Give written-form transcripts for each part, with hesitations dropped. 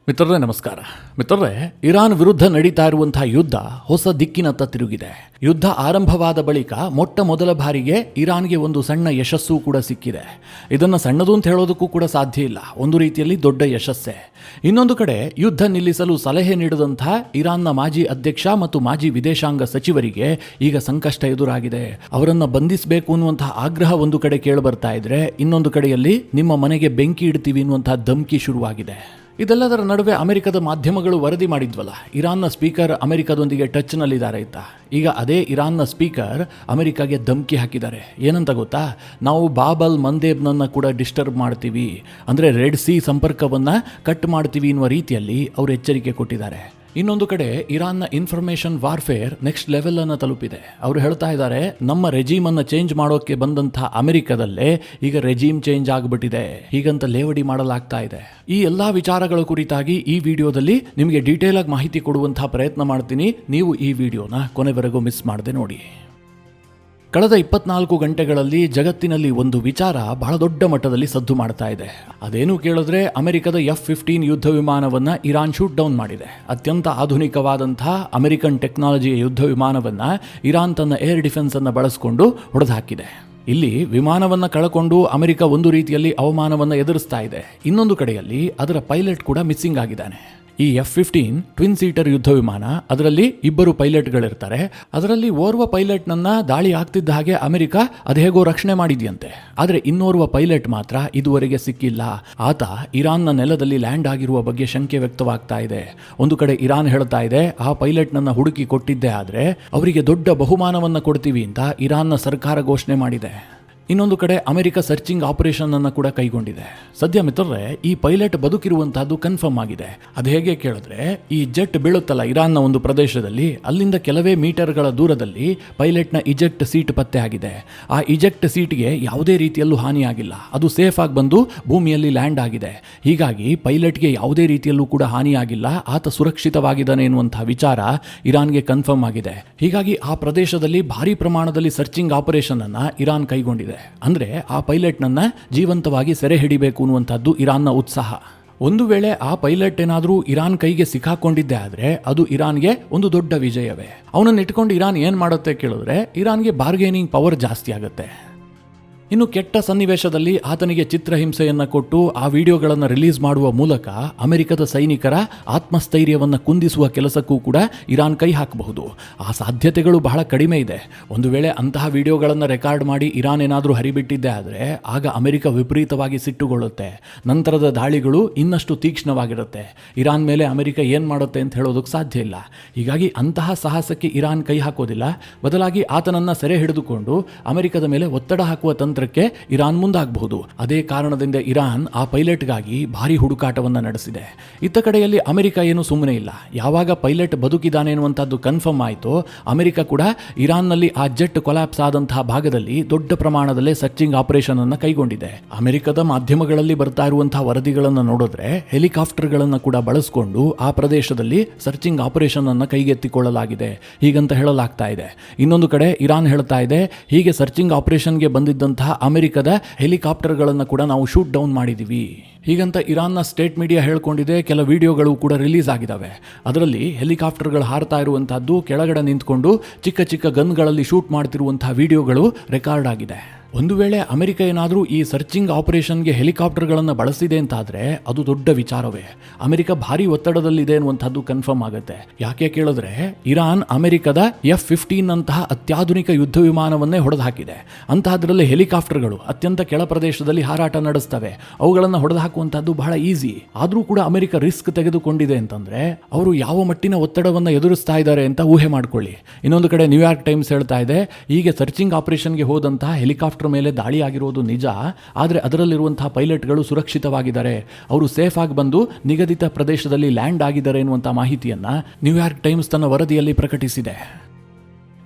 ಮಿತ್ರರೇ ನಮಸ್ಕಾರ. ಮಿತ್ರರೇ, ಇರಾನ್ ವಿರುದ್ಧ ನಡೀತಾ ಇರುವಂತಹ ಯುದ್ಧ ಹೊಸ ದಿಕ್ಕಿನತ್ತ ತಿರುಗಿದೆ. ಯುದ್ಧ ಆರಂಭವಾದ ಬಳಿಕ ಮೊಟ್ಟ ಮೊದಲ ಬಾರಿಗೆ ಇರಾನ್ಗೆ ಒಂದು ಸಣ್ಣ ಯಶಸ್ಸು ಕೂಡ ಸಿಕ್ಕಿದೆ. ಇದನ್ನು ಸಣ್ಣದು ಅಂತ ಹೇಳೋದಕ್ಕೂ ಕೂಡ ಸಾಧ್ಯ ಇಲ್ಲ, ಒಂದು ರೀತಿಯಲ್ಲಿ ದೊಡ್ಡ ಯಶಸ್ಸೇ. ಇನ್ನೊಂದು ಕಡೆ ಯುದ್ಧ ನಿಲ್ಲಿಸಲು ಸಲಹೆ ನೀಡಿದಂತಹ ಇರಾನ್ನ ಮಾಜಿ ಅಧ್ಯಕ್ಷ ಮತ್ತು ಮಾಜಿ ವಿದೇಶಾಂಗ ಸಚಿವರಿಗೆ ಈಗ ಸಂಕಷ್ಟ ಎದುರಾಗಿದೆ. ಅವರನ್ನು ಬಂಧಿಸಬೇಕು ಅನ್ನುವಂತಹ ಆಗ್ರಹ ಒಂದು ಕಡೆ ಕೇಳಿಬರ್ತಾ ಇದ್ರೆ, ಇನ್ನೊಂದು ಕಡೆಯಲ್ಲಿ ನಿಮ್ಮ ಮನೆಗೆ ಬೆಂಕಿ ಇಡ್ತೀವಿ ಅನ್ನುವಂತಹ ಧಮಕಿ ಶುರುವಾಗಿದೆ. ಇದೆಲ್ಲದರ ನಡುವೆ ಅಮೆರಿಕದ ಮಾಧ್ಯಮಗಳು ವರದಿ ಮಾಡಿದ್ವಲ್ಲ, ಇರಾನ್ನ ಸ್ಪೀಕರ್ ಅಮೆರಿಕದೊಂದಿಗೆ ಟಚ್ನಲ್ಲಿದ್ದಾರೆ ಅಂತ. ಈಗ ಅದೇ ಇರಾನ್ನ ಸ್ಪೀಕರ್ ಅಮೆರಿಕಾಗೆ ಧಮಕಿ ಹಾಕಿದ್ದಾರೆ. ಏನಂತ ಗೊತ್ತಾ? ನಾವು ಬಾಬಲ್ ಮಂದೇಬ್ನನ್ನು ಕೂಡ ಡಿಸ್ಟರ್ಬ್ ಮಾಡ್ತೀವಿ, ಅಂದರೆ ರೆಡ್ ಸಿ ಸಂಪರ್ಕವನ್ನು ಕಟ್ ಮಾಡ್ತೀವಿ ಎನ್ನುವ ರೀತಿಯಲ್ಲಿ ಅವರು ಎಚ್ಚರಿಕೆ ಕೊಟ್ಟಿದ್ದಾರೆ. ಇನ್ನೊಂದು ಕಡೆ ಇರಾನ್ನ ಇನ್ಫಾರ್ಮೇಷನ್ ವಾರ್ಫೇರ್ ನೆಕ್ಸ್ಟ್ ಲೆವೆಲ್ ಅನ್ನು ತಲುಪಿದೆ. ಅವರು ಹೇಳ್ತಾ ಇದ್ದಾರೆ, ನಮ್ಮ ರೆಜೀಮನ್ನು ಚೇಂಜ್ ಮಾಡೋಕ್ಕೆ ಬಂದಂತಹ ಅಮೆರಿಕದಲ್ಲೇ ಈಗ ರೆಜೀಮ್ ಚೇಂಜ್ ಆಗಿಬಿಟ್ಟಿದೆ, ಹೀಗಂತ ಲೇವಡಿ ಮಾಡಲಾಗ್ತಾ ಇದೆ. ಈ ಎಲ್ಲ ವಿಚಾರಗಳ ಕುರಿತಾಗಿ ಈ ವಿಡಿಯೋದಲ್ಲಿ ನಿಮಗೆ ಡೀಟೇಲ್ ಆಗಿ ಮಾಹಿತಿ ಕೊಡುವಂತಹ ಪ್ರಯತ್ನ ಮಾಡ್ತೀನಿ. ನೀವು ಈ ವಿಡಿಯೋನ ಕೊನೆವರೆಗೂ ಮಿಸ್ ಮಾಡದೆ ನೋಡಿ. ಕಳೆದ 24 ಗಂಟೆಗಳಲ್ಲಿ ಜಗತ್ತಿನಲ್ಲಿ ಒಂದು ವಿಚಾರ ಬಹಳ ದೊಡ್ಡ ಮಟ್ಟದಲ್ಲಿ ಸದ್ದು ಮಾಡ್ತಾ ಇದೆ. ಅದೇನು ಕೇಳಿದ್ರೆ, ಅಮೆರಿಕದ F-15 ಯುದ್ಧ ವಿಮಾನವನ್ನು ಇರಾನ್ ಶೂಟ್ ಡೌನ್ ಮಾಡಿದೆ. ಅತ್ಯಂತ ಆಧುನಿಕವಾದಂತಹ ಅಮೆರಿಕನ್ ಟೆಕ್ನಾಲಜಿಯ ಯುದ್ಧ ವಿಮಾನವನ್ನು ಇರಾನ್ ತನ್ನ ಏರ್ ಡಿಫೆನ್ಸ್ ಅನ್ನು ಬಳಸಿಕೊಂಡು ಹೊಡೆದುಹಾಕಿದೆ. ಇಲ್ಲಿ ವಿಮಾನವನ್ನು ಕಳಕೊಂಡು ಅಮೆರಿಕ ಒಂದು ರೀತಿಯಲ್ಲಿ ಅವಮಾನವನ್ನು ಎದುರಿಸ್ತಾ ಇದೆ. ಇನ್ನೊಂದು ಕಡೆಯಲ್ಲಿ ಅದರ ಪೈಲಟ್ ಕೂಡ ಮಿಸ್ಸಿಂಗ್ ಆಗಿದ್ದಾನೆ. ಈ F-15 ಟ್ವಿನ್ ಸೀಟರ್ ಯುದ್ಧ ವಿಮಾನ, ಅದರಲ್ಲಿ 2 ಪೈಲಟ್ಗಳಿರ್ತಾರೆ. ಅದರಲ್ಲಿ ಓರ್ವ ಪೈಲಟ್ನನ್ನ ದಾಳಿ ಆಗ್ತಿದ್ದ ಹಾಗೆ ಅಮೆರಿಕ ಅದೇಗೋ ರಕ್ಷಣೆ ಮಾಡಿದೆಯಂತೆ. ಆದರೆ ಇನ್ನೋರ್ವ ಪೈಲಟ್ ಮಾತ್ರ ಇದುವರೆಗೆ ಸಿಕ್ಕಿಲ್ಲ. ಆತ ಇರಾನ್ನ ನೆಲದಲ್ಲಿ ಲ್ಯಾಂಡ್ ಆಗಿರುವ ಬಗ್ಗೆ ಶಂಕೆ ವ್ಯಕ್ತವಾಗ್ತಾ ಇದೆ. ಒಂದು ಕಡೆ ಇರಾನ್ ಹೇಳ್ತಾ ಇದೆ, ಆ ಪೈಲಟ್ನನ್ನ ಹುಡುಕಿ ಕೊಟ್ಟಿದ್ದೆ ಆದರೆ ಅವರಿಗೆ ದೊಡ್ಡ ಬಹುಮಾನವನ್ನು ಕೊಡ್ತೀವಿ ಅಂತ ಇರಾನ್ನ ಸರ್ಕಾರ ಘೋಷಣೆ ಮಾಡಿದೆ. ಇನ್ನೊಂದು ಕಡೆ ಅಮೆರಿಕ ಸರ್ಚಿಂಗ್ ಆಪರೇಷನ್ ಅನ್ನು ಕೂಡ ಕೈಗೊಂಡಿದೆ. ಸದ್ಯ ಮಿತ್ರರೇ, ಈ ಪೈಲಟ್ ಬದುಕಿರುವಂತಹದ್ದು ಕನ್ಫರ್ಮ್ ಆಗಿದೆ. ಅದು ಹೇಗೆ ಕೇಳಿದ್ರೆ, ಈ ಜೆಟ್ ಬೀಳುತ್ತಲ್ಲ ಇರಾನ್ನ ಒಂದು ಪ್ರದೇಶದಲ್ಲಿ, ಅಲ್ಲಿಂದ ಕೆಲವೇ ಮೀಟರ್ಗಳ ದೂರದಲ್ಲಿ ಪೈಲಟ್ನ ಇಜೆಕ್ಟ್ ಸೀಟ್ ಪತ್ತೆ ಆಗಿದೆ. ಆ ಇಜೆಕ್ಟ್ ಸೀಟ್ಗೆ ಯಾವುದೇ ರೀತಿಯಲ್ಲೂ ಹಾನಿಯಾಗಿಲ್ಲ, ಅದು ಸೇಫ್ ಆಗಿ ಬಂದು ಭೂಮಿಯಲ್ಲಿ ಲ್ಯಾಂಡ್ ಆಗಿದೆ. ಹೀಗಾಗಿ ಪೈಲಟ್ಗೆ ಯಾವುದೇ ರೀತಿಯಲ್ಲೂ ಕೂಡ ಹಾನಿಯಾಗಿಲ್ಲ, ಆತ ಸುರಕ್ಷಿತವಾಗಿದ್ದಾನೆ ಎನ್ನುವಂತಹ ವಿಚಾರ ಇರಾನ್ಗೆ ಕನ್ಫರ್ಮ್ ಆಗಿದೆ. ಹೀಗಾಗಿ ಆ ಪ್ರದೇಶದಲ್ಲಿ ಭಾರಿ ಪ್ರಮಾಣದಲ್ಲಿ ಸರ್ಚಿಂಗ್ ಆಪರೇಷನ್ ಅನ್ನ ಇರಾನ್ ಕೈಗೊಂಡಿದೆ. ಅಂದ್ರೆ ಆ ಪೈಲಟ್ನನ್ನ ಜೀವಂತವಾಗಿ ಸೆರೆ ಹಿಡಿಬೇಕು ಅನ್ನುವಂಥದ್ದು ಇರಾನ್ನ ಉತ್ಸಾಹ. ಒಂದು ವೇಳೆ ಆ ಪೈಲಟ್ ಏನಾದರೂ ಇರಾನ್ ಕೈಗೆ ಸಿಕ್ಕಾಕೊಂಡಿದ್ದೆ ಆದರೆ ಅದು ಇರಾನ್ಗೆ ಒಂದು ದೊಡ್ಡ ವಿಜಯವೇ. ಅವನನ್ನು ಇಟ್ಕೊಂಡು ಇರಾನ್ ಏನು ಮಾಡುತ್ತೆ ಕೇಳಿದ್ರೆ, ಇರಾನ್ಗೆ ಬಾರ್ಗೇನಿಂಗ್ ಪವರ್ ಜಾಸ್ತಿ ಆಗುತ್ತೆ. ಇನ್ನು ಕೆಟ್ಟ ಸನ್ನಿವೇಶದಲ್ಲಿ ಆತನಿಗೆ ಚಿತ್ರಹಿಂಸೆಯನ್ನು ಕೊಟ್ಟು ಆ ವಿಡಿಯೋಗಳನ್ನು ರಿಲೀಸ್ ಮಾಡುವ ಮೂಲಕ ಅಮೆರಿಕದ ಸೈನಿಕರ ಆತ್ಮಸ್ಥೈರ್ಯವನ್ನು ಕುಂದಿಸುವ ಕೆಲಸಕ್ಕೂ ಕೂಡ ಇರಾನ್ ಕೈ ಹಾಕಬಹುದು. ಆ ಸಾಧ್ಯತೆಗಳು ಬಹಳ ಕಡಿಮೆ ಇದೆ. ಒಂದು ವೇಳೆ ಅಂತಹ ವಿಡಿಯೋಗಳನ್ನು ರೆಕಾರ್ಡ್ ಮಾಡಿ ಇರಾನ್ ಏನಾದರೂ ಹರಿಬಿಟ್ಟಿದ್ದೆ ಆದರೆ ಆಗ ಅಮೆರಿಕ ವಿಪರೀತವಾಗಿ ಸಿಟ್ಟುಗೊಳ್ಳುತ್ತೆ. ನಂತರದ ದಾಳಿಗಳು ಇನ್ನಷ್ಟು ತೀಕ್ಷ್ಣವಾಗಿರುತ್ತೆ. ಇರಾನ್ ಮೇಲೆ ಅಮೆರಿಕ ಏನು ಮಾಡುತ್ತೆ ಅಂತ ಹೇಳೋದಕ್ಕೆ ಸಾಧ್ಯ ಇಲ್ಲ. ಹೀಗಾಗಿ ಅಂತಹ ಸಾಹಸಕ್ಕೆ ಇರಾನ್ ಕೈ ಹಾಕೋದಿಲ್ಲ. ಬದಲಾಗಿ ಆತನನ್ನು ಸೆರೆ ಹಿಡಿದುಕೊಂಡು ಅಮೆರಿಕದ ಮೇಲೆ ಒತ್ತಡ ಹಾಕುವ ತಂತ್ರಕ್ಕೆ ಇರಾನ್ ಮುಂದಾಗಬಹುದು. ಅದೇ ಕಾರಣದಿಂದ ಇರಾನ್ ಆ ಪೈಲಟ್ಗಾಗಿ ಭಾರಿ ಹುಡುಕಾಟವನ್ನು ನಡೆಸಿದೆ. ಇತ್ತ ಕಡೆಯಲ್ಲಿ ಅಮೆರಿಕ ಏನು ಸುಮ್ಮನೆ ಇಲ್ಲ. ಯಾವಾಗ ಪೈಲಟ್ ಬದುಕಿದಾನೆ ಎನ್ನುವಂಥದ್ದು ಕನ್ಫರ್ಮ್ ಆಯಿತು, ಅಮೆರಿಕ ಕೂಡ ಇರಾನ್ನಲ್ಲಿ ಆ ಜೆಟ್ ಕೊಲ್ಯಾಪ್ಸ್ ಆದಂತಹ ಭಾಗದಲ್ಲಿ ದೊಡ್ಡ ಪ್ರಮಾಣದಲ್ಲಿ ಸರ್ಚಿಂಗ್ ಆಪರೇಷನ್ ಅನ್ನು ಕೈಗೊಂಡಿದೆ. ಅಮೆರಿಕದ ಮಾಧ್ಯಮಗಳಲ್ಲಿ ಬರ್ತಾ ಇರುವಂತಹ ವರದಿಗಳನ್ನು ನೋಡಿದ್ರೆ, ಹೆಲಿಕಾಪ್ಟರ್ಗಳನ್ನು ಕೂಡ ಬಳಸಿಕೊಂಡು ಆ ಪ್ರದೇಶದಲ್ಲಿ ಸರ್ಚಿಂಗ್ ಆಪರೇಷನ್ ಅನ್ನು ಕೈಗೆತ್ತಿಕೊಳ್ಳಲಾಗಿದೆ, ಹೀಗಂತ ಹೇಳಲಾಗ್ತಾ ಇದೆ. ಇನ್ನೊಂದು ಕಡೆ ಇರಾನ್ ಹೇಳ್ತಾ ಇದೆ, ಹೀಗೆ ಸರ್ಚಿಂಗ್ ಆಪರೇಷನ್ಗೆ ಬಂದಿದ್ದಂತಹ ಅಮೆರಿಕದ ಹೆಲಿಕಾಪ್ಟರ್ಗಳನ್ನು ಕೂಡ ನಾವು ಶೂಟ್ ಡೌನ್ ಮಾಡಿದ್ದೀವಿ, ಹೀಗಂತ ಇರಾನ್ನ ಸ್ಟೇಟ್ ಮೀಡಿಯಾ ಹೇಳ್ಕೊಂಡಿದೆ. ಕೆಲ ವಿಡಿಯೋಗಳು ಕೂಡ ರಿಲೀಸ್ ಆಗಿದ್ದಾವೆ. ಅದರಲ್ಲಿ ಹೆಲಿಕಾಪ್ಟರ್ಗಳು ಹಾರ್ತಾ ಇರುವಂತಹದ್ದು, ಕೆಳಗಡೆ ನಿಂತ್ಕೊಂಡು ಚಿಕ್ಕ ಚಿಕ್ಕ ಗನ್ಗಳಲ್ಲಿ ಶೂಟ್ ಮಾಡ್ತಿರುವಂತಹ ವಿಡಿಯೋಗಳು ರೆಕಾರ್ಡ್ ಆಗಿದೆ. ಒಂದು ವೇಳೆ ಅಮೆರಿಕ ಏನಾದರೂ ಈ ಸರ್ಚಿಂಗ್ ಆಪರೇಷನ್ಗೆ ಹೆಲಿಕಾಪ್ಟರ್ಗಳನ್ನು ಬಳಸಿದೆ ಅಂತಾದರೆ ಅದು ದೊಡ್ಡ ವಿಚಾರವೇ. ಅಮೆರಿಕ ಭಾರಿ ಒತ್ತಡದಲ್ಲಿದೆ ಅನ್ನುವಂಥದ್ದು ಕನ್ಫರ್ಮ್ ಆಗುತ್ತೆ. ಯಾಕೆ ಕೇಳಿದ್ರೆ, ಇರಾನ್ ಅಮೆರಿಕದ F-15 ಅಂತಹ ಅತ್ಯಾಧುನಿಕ ಯುದ್ಧ ವಿಮಾನವನ್ನೇ ಹೊಡೆದು ಹಾಕಿದೆ. ಅಂತಹದ್ರಲ್ಲಿ ಹೆಲಿಕಾಪ್ಟರ್ಗಳು ಅತ್ಯಂತ ಕೆಳ ಪ್ರದೇಶದಲ್ಲಿ ಹಾರಾಟ ನಡೆಸ್ತವೆ. ಅವುಗಳನ್ನು ಹೊಡೆದು ಹಾಕುವಂತಹದ್ದು ಬಹಳ ಈಸಿ. ಆದರೂ ಕೂಡ ಅಮೆರಿಕ ರಿಸ್ಕ್ ತೆಗೆದುಕೊಂಡಿದೆ ಅಂತಂದ್ರೆ ಅವರು ಯಾವ ಮಟ್ಟಿನ ಒತ್ತಡವನ್ನು ಎದುರಿಸ್ತಾ ಇದ್ದಾರೆ ಅಂತ ಊಹೆ ಮಾಡ್ಕೊಳ್ಳಿ. ಇನ್ನೊಂದು ಕಡೆ ನ್ಯೂಯಾರ್ಕ್ ಟೈಮ್ಸ್ ಹೇಳ್ತಾ ಇದೆ, ಹೀಗೆ ಸರ್ಚಿಂಗ್ ಆಪರೇಷನ್ಗೆ ಹೋದಂತಹ ಹೆಲಿಕಾಪ್ಟರ್ ಮೇಲೆ ದಾಳಿ ಆಗಿರೋದು ನಿಜ, ಆದರೆ ಅದರಲ್ಲಿರುವಂತಹ ಪೈಲಟ್ಗಳು ಸುರಕ್ಷಿತವಾಗಿದ್ದಾರೆ, ಅವರು ಸೇಫ್ ಆಗಿ ಬಂದು ನಿಗದಿತ ಪ್ರದೇಶದಲ್ಲಿ ಲ್ಯಾಂಡ್ ಆಗಿದ್ದಾರೆ ಎನ್ನುವಂತಹ ಮಾಹಿತಿಯನ್ನ ನ್ಯೂಯಾರ್ಕ್ ಟೈಮ್ಸ್ ತನ್ನ ವರದಿಯಲ್ಲಿ ಪ್ರಕಟಿಸಿದೆ.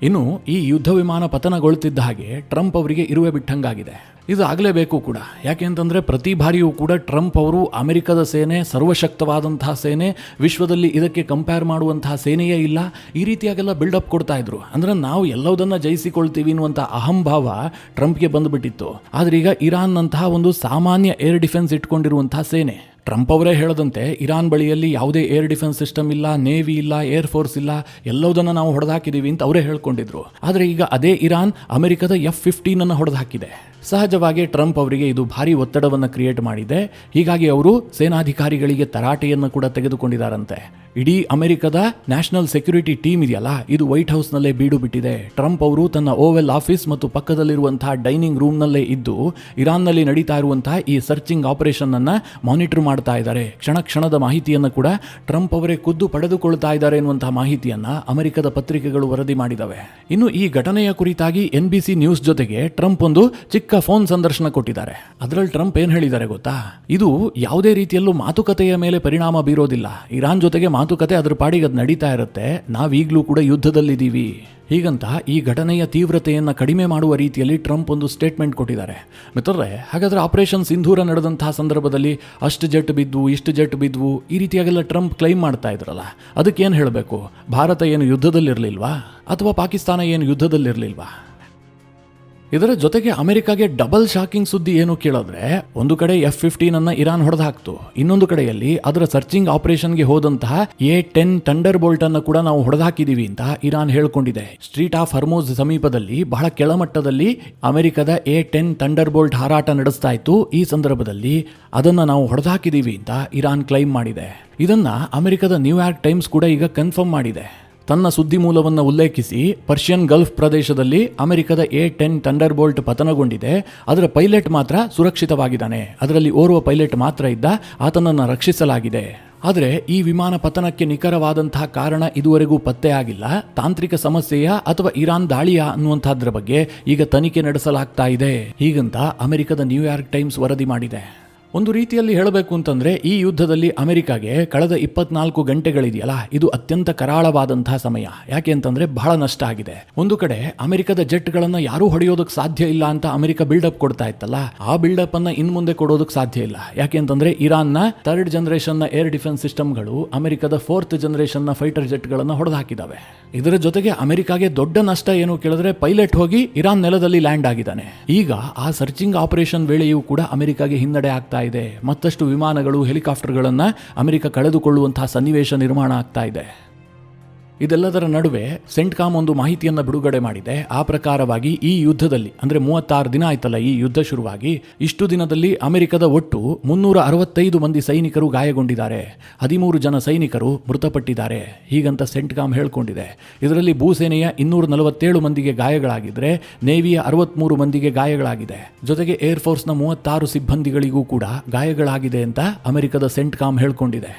ಇನ್ನು ಈ ಯುದ್ಧ ವಿಮಾನ ಪತನಗೊಳ್ಳುತ್ತಿದ್ದ ಹಾಗೆ ಟ್ರಂಪ್ ಅವರಿಗೆ ಇರುವೆ ಬಿಟ್ಟಂಗಾಗಿದೆ. ಇದು ಆಗಲೇಬೇಕು ಕೂಡ. ಯಾಕೆ ಅಂತಂದರೆ ಪ್ರತಿ ಬಾರಿಯೂ ಕೂಡ ಟ್ರಂಪ್ ಅವರು ಅಮೆರಿಕದ ಸೇನೆ ಸರ್ವಶಕ್ತವಾದಂತಹ ಸೇನೆ, ವಿಶ್ವದಲ್ಲಿ ಇದಕ್ಕೆ ಕಂಪೇರ್ ಮಾಡುವಂತಹ ಸೇನೆಯೇ ಇಲ್ಲ, ಈ ರೀತಿಯಾಗೆಲ್ಲ ಬಿಲ್ಡಪ್ ಕೊಡ್ತಾ ಇದ್ರು. ಅಂದರೆ ನಾವು ಎಲ್ಲದನ್ನು ಜಯಿಸಿಕೊಳ್ತೀವಿ ಅನ್ನುವಂಥ ಅಹಂಭಾವ ಟ್ರಂಪ್ಗೆ ಬಂದುಬಿಟ್ಟಿತ್ತು. ಆದರೆ ಈಗ ಇರಾನ್ನಂತಹ ಒಂದು ಸಾಮಾನ್ಯ ಏರ್ ಡಿಫೆನ್ಸ್ ಇಟ್ಕೊಂಡಿರುವಂತಹ ಸೇನೆ, ಟ್ರಂಪ್ ಅವರೇ ಹೇಳದಂತೆ ಇರಾನ್ ಬಳಿಯಲ್ಲಿ ಯಾವುದೇ ಏರ್ ಡಿಫೆನ್ಸ್ ಸಿಸ್ಟಮ್ ಇಲ್ಲ, ನೇವಿ ಇಲ್ಲ, ಏರ್ ಫೋರ್ಸ್ ಇಲ್ಲ, ಎಲ್ಲದನ್ನು ನಾವು ಹೊಡೆದಾಕಿದ್ದೀವಿ ಅಂತ ಅವರೇ ಹೇಳ್ಕೊಂಡಿದ್ರು. ಆದರೆ ಈಗ ಅದೇ ಇರಾನ್ ಅಮೆರಿಕದ F-15 ಹೊಡೆದು ಹಾಕಿದೆ. ಸಹಜವಾಗಿ ಟ್ರಂಪ್ ಅವರಿಗೆ ಇದು ಭಾರಿ ಒತ್ತಡವನ್ನು ಕ್ರಿಯೇಟ್ ಮಾಡಿದೆ. ಹೀಗಾಗಿ ಅವರು ಸೇನಾಧಿಕಾರಿಗಳಿಗೆ ತರಾಟೆಯನ್ನು ಕೂಡ ತೆಗೆದುಕೊಂಡಿದ್ದಾರಂತೆ. ಇಡೀ ಅಮೆರಿಕದ ನ್ಯಾಷನಲ್ ಸೆಕ್ಯೂರಿಟಿ ಟೀಮ್ ಇದೆಯಲ್ಲ, ಇದು ವೈಟ್ ಹೌಸ್ನಲ್ಲೇ ಬೀಡು ಬಿಟ್ಟಿದೆ. ಟ್ರಂಪ್ ಅವರು ತನ್ನ ಓವೆಲ್ ಆಫೀಸ್ ಮತ್ತು ಪಕ್ಕದಲ್ಲಿರುವಂತಹ ಡೈನಿಂಗ್ ರೂಮ್ನಲ್ಲೇ ಇದ್ದು ಇರಾನ್ನಲ್ಲಿ ನಡೀತಾ ಇರುವಂತಹ ಈ ಸರ್ಚಿಂಗ್ ಆಪರೇಷನ್ ಅನ್ನ ಮಾನಿಟರ್ ಮಾಡ್ತಾ ಇದ್ದಾರೆ. ಕ್ಷಣ ಕ್ಷಣದ ಮಾಹಿತಿಯನ್ನು ಕೂಡ ಟ್ರಂಪ್ ಅವರೇ ಖುದ್ದು ಪಡೆದುಕೊಳ್ತಾ ಇದ್ದಾರೆ ಎನ್ನುವಂತಹ ಮಾಹಿತಿಯನ್ನ ಅಮೆರಿಕದ ಪತ್ರಿಕೆಗಳು ವರದಿ ಮಾಡಿದವೆ. ಇನ್ನು ಈ ಘಟನೆಯ ಕುರಿತಾಗಿ NBC ನ್ಯೂಸ್ ಜೊತೆಗೆ ಟ್ರಂಪ್ ಒಂದು ಚಿಕ್ಕ ಫೋನ್ ಸಂದರ್ಶನ ಕೊಟ್ಟಿದ್ದಾರೆ. ಅದರಲ್ಲಿ ಟ್ರಂಪ್ ಏನ್ ಹೇಳಿದ್ದಾರೆ ಗೊತ್ತಾ? ಇದು ಯಾವುದೇ ರೀತಿಯಲ್ಲೂ ಮಾತುಕತೆಯ ಮೇಲೆ ಪರಿಣಾಮ ಬೀರೋದಿಲ್ಲ. ಇರಾನ್ ಜೊತೆಗೆ ಮಾತುಕತೆ ಅದ್ರ ಪಾಡಿಗೆ ಅದು ನಡೀತಾ ಇರುತ್ತೆ. ನಾವೀಗ್ಲೂ ಕೂಡ ಯುದ್ಧದಲ್ಲಿದ್ದೀವಿ. ಹೀಗಂತ ಈ ಘಟನೆಯ ತೀವ್ರತೆಯನ್ನು ಕಡಿಮೆ ಮಾಡುವ ರೀತಿಯಲ್ಲಿ ಟ್ರಂಪ್ ಒಂದು ಸ್ಟೇಟ್ಮೆಂಟ್ ಕೊಟ್ಟಿದ್ದಾರೆ. ಮಿತ್ರರೇ, ಹಾಗಾದ್ರೆ ಆಪರೇಷನ್ ಸಿಂಧೂರ ನಡೆದಂತಹ ಸಂದರ್ಭದಲ್ಲಿ ಅಷ್ಟು ಜೆಟ್ ಬಿದ್ವು, ಇಷ್ಟು ಜೆಟ್ ಬಿದ್ವು, ಈ ರೀತಿಯಾಗೆಲ್ಲ ಟ್ರಂಪ್ ಕ್ಲೈಮ್ ಮಾಡ್ತಾ ಇದ್ರಲ್ಲ, ಅದಕ್ಕೇನು ಹೇಳಬೇಕು? ಭಾರತ ಏನು ಯುದ್ಧದಲ್ಲಿರಲಿಲ್ವಾ? ಅಥವಾ ಪಾಕಿಸ್ತಾನ ಏನು ಯುದ್ಧದಲ್ಲಿರಲಿಲ್ವಾ? ಇದರ ಜೊತೆಗೆ ಅಮೆರಿಕಾಗೆ ಡಬಲ್ ಶಾಕಿಂಗ್ ಸುದ್ದಿ ಏನು ಕೇಳಿದ್ರೆ, ಒಂದು ಕಡೆ F-15 ಇರಾನ್ ಹೊಡೆದು ಹಾಕ್ತು, ಇನ್ನೊಂದು ಕಡೆಯಲ್ಲಿ ಅದರ ಸರ್ಚಿಂಗ್ ಆಪರೇಷನ್ಗೆ ಹೋದಂತಹ A-10 ಥಂಡರ್ ಬೋಲ್ಟ್ ಅನ್ನು ಕೂಡ ನಾವು ಹೊಡೆದು ಹಾಕಿದೀವಿ ಅಂತ ಇರಾನ್ ಹೇಳ್ಕೊಂಡಿದೆ. ಸ್ಟ್ರೀಟ್ ಆಫ್ ಹರ್ಮೋಸ್ ಸಮೀಪದಲ್ಲಿ ಬಹಳ ಕೆಳಮಟ್ಟದಲ್ಲಿ ಅಮೆರಿಕದ A-10 ಥಂಡರ್ ಬೋಲ್ಟ್ ಹಾರಾಟ ನಡೆಸ್ತಾ ಇತ್ತು. ಈ ಸಂದರ್ಭದಲ್ಲಿ ಅದನ್ನ ನಾವು ಹೊಡೆದು ಹಾಕಿದೀವಿ ಅಂತ ಇರಾನ್ ಕ್ಲೈಮ್ ಮಾಡಿದೆ. ಇದನ್ನ ಅಮೆರಿಕದ ನ್ಯೂಯಾರ್ಕ್ ಟೈಮ್ಸ್ ಕೂಡ ಈಗ ಕನ್ಫರ್ಮ್ ಮಾಡಿದೆ. ತನ್ನ ಸುದ್ದಿ ಮೂಲವನ್ನು ಉಲ್ಲೇಖಿಸಿ ಪರ್ಷಿಯನ್ ಗಲ್ಫ್ ಪ್ರದೇಶದಲ್ಲಿ ಅಮೆರಿಕದ A-10 ಥಂಡರ್ ಬೋಲ್ಟ್ ಪತನಗೊಂಡಿದೆ, ಅದರ ಪೈಲಟ್ ಮಾತ್ರ ಸುರಕ್ಷಿತವಾಗಿದ್ದಾನೆ, ಅದರಲ್ಲಿ ಓರ್ವ ಪೈಲಟ್ ಮಾತ್ರ ಇದ್ದ, ಆತನನ್ನು ರಕ್ಷಿಸಲಾಗಿದೆ. ಆದರೆ ಈ ವಿಮಾನ ಪತನಕ್ಕೆ ನಿಖರವಾದಂತಹ ಕಾರಣ ಇದುವರೆಗೂ ಪತ್ತೆ ಆಗಿಲ್ಲ. ತಾಂತ್ರಿಕ ಸಮಸ್ಯೆಯ ಅಥವಾ ಇರಾನ್ ದಾಳಿಯ ಅನ್ನುವಂಥದ್ರ ಬಗ್ಗೆ ಈಗ ತನಿಖೆ ನಡೆಸಲಾಗ್ತಾ ಇದೆ, ಹೀಗಂತ ಅಮೆರಿಕದ ನ್ಯೂಯಾರ್ಕ್ ಟೈಮ್ಸ್ ವರದಿ ಮಾಡಿದೆ. ಒಂದು ರೀತಿಯಲ್ಲಿ ಹೇಳಬೇಕು ಅಂತಂದ್ರೆ ಈ ಯುದ್ಧದಲ್ಲಿ ಅಮೆರಿಕಾಗೆ ಕಳೆದ 24 ಗಂಟೆಗಳಿದೆಯಲ್ಲ, ಇದು ಅತ್ಯಂತ ಕರಾಳವಾದಂತಹ ಸಮಯ. ಯಾಕೆ ಅಂತಂದ್ರೆ ಬಹಳ ನಷ್ಟ ಆಗಿದೆ. ಒಂದು ಕಡೆ ಅಮೆರಿಕದ ಜೆಟ್ಗಳನ್ನ ಯಾರೂ ಹೊಡೆಯೋದಕ್ಕೆ ಸಾಧ್ಯ ಇಲ್ಲ ಅಂತ ಅಮೆರಿಕ ಬಿಲ್ಡಪ್ ಕೊಡ್ತಾ ಇತ್ತಲ್ಲ, ಆ ಬಿಲ್ಡಪ್ ಅನ್ನ ಇನ್ ಮುಂದೆ ಕೊಡೋದಕ್ಕೆ ಸಾಧ್ಯ ಇಲ್ಲ. ಯಾಕೆ ಅಂತಂದ್ರೆ ಇರಾನ್ನ 3rd ಜನರೇಷನ್ ಏರ್ ಡಿಫೆನ್ಸ್ ಸಿಸ್ಟಮ್ಗಳು ಅಮೆರಿಕದ 4th ಜನರೇಷನ್ ಫೈಟರ್ ಜೆಟ್ಗಳನ್ನ ಹೊಡೆದು ಹಾಕಿದಾವೆ. ಇದರ ಜೊತೆಗೆ ಅಮೆರಿಕಾಗೆ ದೊಡ್ಡ ನಷ್ಟ ಏನು ಕೇಳಿದ್ರೆ, ಪೈಲಟ್ ಹೋಗಿ ಇರಾನ್ ನೆಲದಲ್ಲಿ ಲ್ಯಾಂಡ್ ಆಗಿದ್ದಾನೆ. ಈಗ ಆ ಸರ್ಚಿಂಗ್ ಆಪರೇಷನ್ ವೇಳೆಯೂ ಕೂಡ ಅಮೆರಿಕಾಗೆ ಹಿನ್ನಡೆ ಆಗ್ತಾ ಇದೆ. ಮತ್ತಷ್ಟು ವಿಮಾನಗಳು, ಹೆಲಿಕಾಪ್ಟರ್ಗಳನ್ನ ಅಮೆರಿಕ ಕಳೆದುಕೊಳ್ಳುವಂತಹ ಸನ್ನಿವೇಶ ನಿರ್ಮಾಣ ಆಗ್ತಾ ಇದೆ. ಇದೆಲ್ಲದರ ನಡುವೆ ಸೆಂಟ್ಕಾಮ್ ಒಂದು ಮಾಹಿತಿಯನ್ನು ಬಿಡುಗಡೆ ಮಾಡಿದೆ. ಆ ಪ್ರಕಾರವಾಗಿ ಈ ಯುದ್ಧದಲ್ಲಿ ಅಂದ್ರೆ 36 ದಿನ ಆಯ್ತಲ್ಲ ಈ ಯುದ್ಧ ಶುರುವಾಗಿ, ಇಷ್ಟು ದಿನದಲ್ಲಿ ಅಮೆರಿಕದ ಒಟ್ಟು 365 ಮಂದಿ ಸೈನಿಕರು ಗಾಯಗೊಂಡಿದ್ದಾರೆ, 13 ಜನ ಸೈನಿಕರು ಮೃತಪಟ್ಟಿದ್ದಾರೆ, ಹೀಗಂತ ಸೆಂಟ್ಕಾಮ್ ಹೇಳ್ಕೊಂಡಿದೆ. ಇದರಲ್ಲಿ ಭೂಸೇನೆಯ 247 ಮಂದಿಗೆ ಗಾಯಗಳಾಗಿದ್ರೆ, ನೇವಿಯ 63 ಮಂದಿಗೆ ಗಾಯಗಳಾಗಿದೆ. ಜೊತೆಗೆ ಏರ್ ಫೋರ್ಸ್ನ 36 ಸಿಬ್ಬಂದಿಗಳಿಗೂ ಕೂಡ ಗಾಯಗಳಾಗಿದೆ ಅಂತ ಅಮೆರಿಕದ ಸೆಂಟ್ಕಾಮ್ ಹೇಳ್ಕೊಂಡಿದೆ.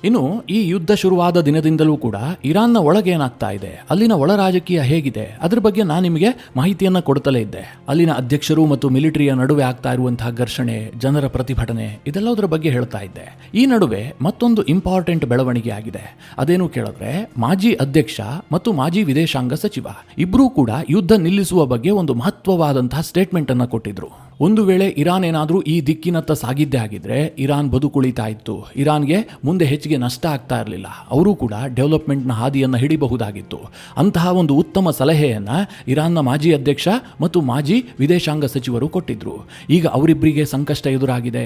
ಇನ್ನು ಈ ಯುದ್ಧ ಶುರುವಾದ ದಿನದಿಂದಲೂ ಕೂಡ ಇರಾನ್ನ ಒಳಗೆ ಏನಾಗ್ತಾ ಇದೆ, ಅಲ್ಲಿನ ಒಳ ರಾಜಕೀಯ ಹೇಗಿದೆ, ಅದ್ರ ಬಗ್ಗೆ ನಾನು ನಿಮಗೆ ಮಾಹಿತಿಯನ್ನ ಕೊಡ್ತಲೇ ಇದ್ದೆ. ಅಲ್ಲಿನ ಅಧ್ಯಕ್ಷರು ಮತ್ತು ಮಿಲಿಟರಿಯ ನಡುವೆ ಆಗ್ತಾ ಇರುವಂತಹ ಘರ್ಷಣೆ, ಜನರ ಪ್ರತಿಭಟನೆ, ಇದೆಲ್ಲದರ ಬಗ್ಗೆ ಹೇಳ್ತಾ ಇದ್ದೆ. ಈ ನಡುವೆ ಮತ್ತೊಂದು ಇಂಪಾರ್ಟೆಂಟ್ ಬೆಳವಣಿಗೆ ಆಗಿದೆ. ಅದೇನು ಕೇಳಿದ್ರೆ, ಮಾಜಿ ಅಧ್ಯಕ್ಷ ಮತ್ತು ಮಾಜಿ ವಿದೇಶಾಂಗ ಸಚಿವ ಇಬ್ಬರೂ ಕೂಡ ಯುದ್ಧ ನಿಲ್ಲಿಸುವ ಬಗ್ಗೆ ಒಂದು ಮಹತ್ವವಾದಂತಹ ಸ್ಟೇಟ್ಮೆಂಟ್ ಅನ್ನ ಕೊಟ್ಟಿದ್ರು. ಒಂದು ವೇಳೆ ಇರಾನ್ ಏನಾದರೂ ಈ ದಿಕ್ಕಿನತ್ತ ಸಾಗಿದ್ದೇ ಆಗಿದ್ರೆ ಇರಾನ್ ಬದುಕುಳಿತಾ ಇತ್ತು, ಇರಾನ್ಗೆ ಮುಂದೆ ಹೆಚ್ಚಿಗೆ ನಷ್ಟ ಆಗ್ತಾ ಇರಲಿಲ್ಲ, ಅವರು ಕೂಡ ಡೆವಲಪ್ಮೆಂಟ್ನ ಹಾದಿಯನ್ನು ಹಿಡಿಬಹುದಾಗಿತ್ತು. ಅಂತಹ ಒಂದು ಉತ್ತಮ ಸಲಹೆಯನ್ನು ಇರಾನ್ನ ಮಾಜಿ ಅಧ್ಯಕ್ಷ ಮತ್ತು ಮಾಜಿ ವಿದೇಶಾಂಗ ಸಚಿವರು ಕೊಟ್ಟಿದ್ರು. ಈಗ ಅವರಿಬ್ಬರಿಗೆ ಸಂಕಷ್ಟ ಎದುರಾಗಿದೆ.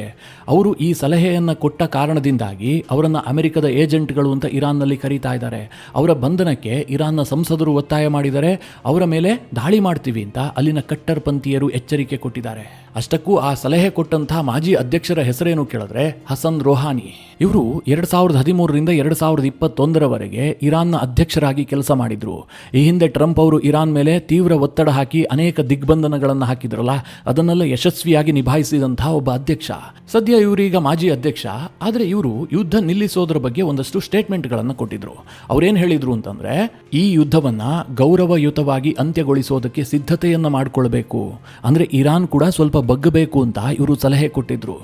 ಅವರು ಈ ಸಲಹೆಯನ್ನು ಕೊಟ್ಟ ಕಾರಣದಿಂದಾಗಿ ಅವರನ್ನು ಅಮೆರಿಕದ ಏಜೆಂಟ್ಗಳು ಅಂತ ಇರಾನ್ನಲ್ಲಿ ಕರೀತಾ ಇದ್ದಾರೆ. ಅವರ ಬಂಧನಕ್ಕೆ ಇರಾನ್ನ ಸಂಸದರು ಒತ್ತಾಯ ಮಾಡಿದರೆ ಅವರ ಮೇಲೆ ದಾಳಿ ಮಾಡ್ತೀವಿ ಅಂತ ಅಲ್ಲಿನ ಕಟ್ಟರ್ ಪಂಥೀಯರು ಎಚ್ಚರಿಕೆ ಕೊಟ್ಟಿದ್ದಾರೆ. ಅಷ್ಟಕ್ಕೂ ಆ ಸಲಹೆ ಕೊಟ್ಟಂತಹ ಮಾಜಿ ಅಧ್ಯಕ್ಷರ ಹೆಸರೇನು ಕೇಳಿದ್ರೆ ಹಸನ್ ರೋಹಾನಿ. ಇವರು 2013ರಿಂದ 2021ರವರೆಗೆ ಇರಾನ್ನ ಅಧ್ಯಕ್ಷರಾಗಿ ಕೆಲಸ ಮಾಡಿದ್ರು. ಈ ಹಿಂದೆ ಟ್ರಂಪ್ ಅವರು ಇರಾನ್ ಮೇಲೆ ತೀವ್ರ ಒತ್ತಡ ಹಾಕಿ ಅನೇಕ ದಿಗ್ಬಂಧನಗಳನ್ನು ಹಾಕಿದ್ರಲ್ಲ, ಅದನ್ನೆಲ್ಲ ಯಶಸ್ವಿಯಾಗಿ ನಿಭಾಯಿಸಿದಂತಹ ಒಬ್ಬ ಅಧ್ಯಕ್ಷ. ಸದ್ಯ ಇವರೀಗ ಮಾಜಿ ಅಧ್ಯಕ್ಷ. ಆದರೆ ಇವರು ಯುದ್ಧ ನಿಲ್ಲಿಸೋದ್ರ ಬಗ್ಗೆ ಒಂದಷ್ಟು ಸ್ಟೇಟ್ಮೆಂಟ್ಗಳನ್ನು ಕೊಟ್ಟಿದ್ರು. ಅವ್ರೇನು ಹೇಳಿದ್ರು ಅಂತಂದ್ರೆ, ಈ ಯುದ್ಧವನ್ನ ಗೌರವಯುತವಾಗಿ ಅಂತ್ಯಗೊಳಿಸೋದಕ್ಕೆ ಸಿದ್ಧತೆಯನ್ನ ಮಾಡಿಕೊಳ್ಬೇಕು, ಅಂದ್ರೆ ಇರಾನ್ ಕೂಡ ಸ್ವಲ್ಪ ಬಗ್ಗಬೇಕು ಅಂತ ಇವರು ಸಲಹೆ ಕೊಟ್ಟಿದ್ರು.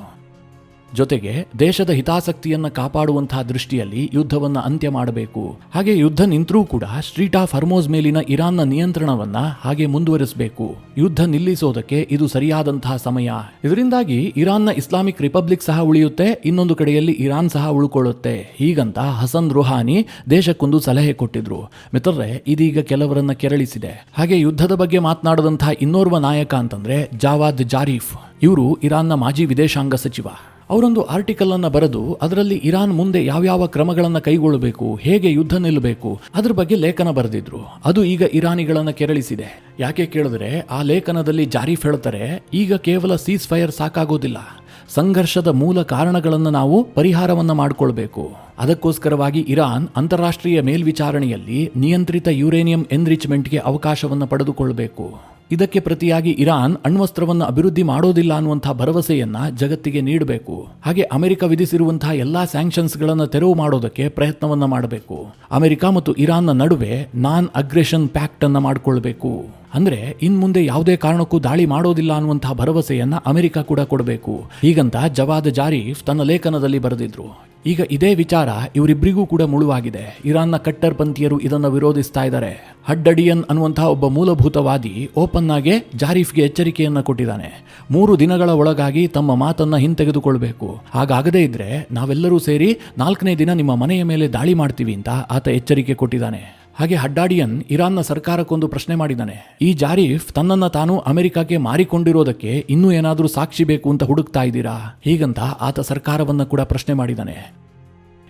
ಜೊತೆಗೆ ದೇಶದ ಹಿತಾಸಕ್ತಿಯನ್ನು ಕಾಪಾಡುವಂತಹ ದೃಷ್ಟಿಯಲ್ಲಿ ಯುದ್ಧವನ್ನ ಅಂತ್ಯ ಮಾಡಬೇಕು. ಹಾಗೆ ಯುದ್ಧ ನಿಂತರೂ ಕೂಡ ಸ್ಟ್ರೀಟ್ ಆಫ್ ಹರ್ಮೋಸ್ ಮೇಲಿನ ಇರಾನ್ನ ನಿಯಂತ್ರಣವನ್ನ ಹಾಗೆ ಮುಂದುವರಿಸಬೇಕು. ಯುದ್ಧ ನಿಲ್ಲಿಸೋದಕ್ಕೆ ಇದು ಸರಿಯಾದಂತಹ ಸಮಯ. ಇದರಿಂದಾಗಿ ಇರಾನ್ನ ಇಸ್ಲಾಮಿಕ್ ರಿಪಬ್ಲಿಕ್ ಸಹ ಉಳಿಯುತ್ತೆ, ಇನ್ನೊಂದು ಕಡೆಯಲ್ಲಿ ಇರಾನ್ ಸಹ ಉಳ್ಕೊಳ್ಳುತ್ತೆ, ಹೀಗಂತ ಹಸನ್ ರುಹಾನಿ ದೇಶಕ್ಕೊಂದು ಸಲಹೆ ಕೊಟ್ಟಿದ್ರು. ಮಿತ್ರರೇ, ಇದೀಗ ಕೆಲವರನ್ನ ಕೆರಳಿಸಿದೆ. ಹಾಗೆ ಯುದ್ಧದ ಬಗ್ಗೆ ಮಾತನಾಡದಂತಹ ಇನ್ನೋರ್ವ ನಾಯಕ ಅಂತಂದ್ರೆ ಜಾವಾದ್ ಜಾರೀಫ್. ಇವರು ಇರಾನ್ನ ಮಾಜಿ ವಿದೇಶಾಂಗ ಸಚಿವ. ಅವರೊಂದು ಆರ್ಟಿಕಲ್ ಅನ್ನ ಬರೆದು ಅದರಲ್ಲಿ ಇರಾನ್ ಮುಂದೆ ಯಾವ್ಯಾವ ಕ್ರಮಗಳನ್ನು ಕೈಗೊಳ್ಳಬೇಕು, ಹೇಗೆ ಯುದ್ಧ ನಿಲ್ಲಬೇಕು ಅದ್ರ ಬಗ್ಗೆ ಲೇಖನ ಬರೆದಿದ್ರು. ಅದು ಈಗ ಇರಾನಿಗಳನ್ನ ಕೆರಳಿಸಿದೆ. ಯಾಕೆ ಕೇಳಿದ್ರೆ ಆ ಲೇಖನದಲ್ಲಿ ಜಾರಿಫ್ ಹೇಳ್ತಾರೆ, ಈಗ ಕೇವಲ ಸೀಸ್ ಫೈರ್ ಸಾಕಾಗೋದಿಲ್ಲ, ಸಂಘರ್ಷದ ಮೂಲ ಕಾರಣಗಳನ್ನು ನಾವು ಪರಿಹಾರವನ್ನು ಮಾಡಿಕೊಳ್ಬೇಕು. ಅದಕ್ಕೋಸ್ಕರವಾಗಿ ಇರಾನ್ ಅಂತಾರಾಷ್ಟ್ರೀಯ ಮೇಲ್ವಿಚಾರಣೆಯಲ್ಲಿ ನಿಯಂತ್ರಿತ ಯುರೇನಿಯಂ ಎನ್ರಿಚ್ಮೆಂಟ್ಗೆ ಅವಕಾಶವನ್ನು ಪಡೆದುಕೊಳ್ಳಬೇಕು. ಇದಕ್ಕೆ ಪ್ರತಿಯಾಗಿ ಇರಾನ್ ಅಣ್ವಸ್ತ್ರವನ್ನು ಅಭಿವೃದ್ಧಿ ಮಾಡೋದಿಲ್ಲ ಅನ್ನುವಂತಹ ಭರವಸೆಯನ್ನ ಜಗತ್ತಿಗೆ ನೀಡಬೇಕು. ಹಾಗೆ ಅಮೆರಿಕ ವಿಧಿಸಿರುವಂತಹ ಎಲ್ಲಾ ಸ್ಯಾಂಕ್ಷನ್ಸ್ಗಳನ್ನು ತೆರವು ಮಾಡೋದಕ್ಕೆ ಪ್ರಯತ್ನವನ್ನ ಮಾಡಬೇಕು. ಅಮೆರಿಕ ಮತ್ತು ಇರಾನ್ನ ನಡುವೆ ನಾನ್ ಅಗ್ರೆಷನ್ ಪ್ಯಾಕ್ಟ್ ಅನ್ನ ಮಾಡಿಕೊಳ್ಬೇಕು. ಅಂದ್ರೆ ಇನ್ಮುಂದೆ ಯಾವುದೇ ಕಾರಣಕ್ಕೂ ದಾಳಿ ಮಾಡೋದಿಲ್ಲ ಅನ್ನುವಂತಹ ಭರವಸೆಯನ್ನ ಅಮೆರಿಕ ಕೂಡ ಕೊಡಬೇಕು. ಹೀಗಂತ ಜವಾದ್ ಜಾರಿಫ್ ತನ್ನ ಲೇಖನದಲ್ಲಿ ಬರೆದಿದ್ರು. ಈಗ ಇದೇ ವಿಚಾರ ಇವರಿಬ್ಬರಿಗೂ ಕೂಡ ಮುಳುವಾಗಿದೆ. ಇರಾನ್ನ ಕಟ್ಟರ್ ಪಂಥೀಯರು ಇದನ್ನು ವಿರೋಧಿಸ್ತಾ ಇದ್ದಾರೆ. ಹಡ್ಡಡಿಯನ್ ಅನ್ನುವಂತಹ ಒಬ್ಬ ಮೂಲಭೂತವಾದಿ ಓಪನ್ ಆಗಿ ಜಾರಿಫ್ಗೆ ಎಚ್ಚರಿಕೆಯನ್ನ ಕೊಟ್ಟಿದ್ದಾನೆ. 3 ದಿನಗಳ ಒಳಗಾಗಿ ತಮ್ಮ ಮಾತನ್ನ ಹಿಂತೆಗೆದುಕೊಳ್ಬೇಕು. ಹಾಗಾಗದೇ ಇದ್ರೆ ನಾವೆಲ್ಲರೂ ಸೇರಿ 4ನೇ ದಿನ ನಿಮ್ಮ ಮನೆಯ ಮೇಲೆ ದಾಳಿ ಮಾಡ್ತೀವಿ ಅಂತ ಆತ ಎಚ್ಚರಿಕೆ ಕೊಟ್ಟಿದ್ದಾನೆ. ಹಾಗೆ ಹಡ್ಡಾಡಿಯನ್ ಇರಾನ್ನ ಸರ್ಕಾರಕ್ಕೊಂದು ಪ್ರಶ್ನೆ ಮಾಡಿದ್ದಾನೆ. ಈ ಜಾರಿಫ್ ತನ್ನನ್ನು ತಾನು ಅಮೆರಿಕಕ್ಕೆ ಮಾರಿಕೊಂಡಿರೋದಕ್ಕೆ ಇನ್ನೂ ಏನಾದರೂ ಸಾಕ್ಷಿ ಬೇಕು ಅಂತ ಹುಡುಕ್ತಾ ಇದ್ದೀರಾ? ಹೀಗಂತ ಆತ ಸರ್ಕಾರವನ್ನು ಕೂಡ ಪ್ರಶ್ನೆ ಮಾಡಿದ್ದಾನೆ.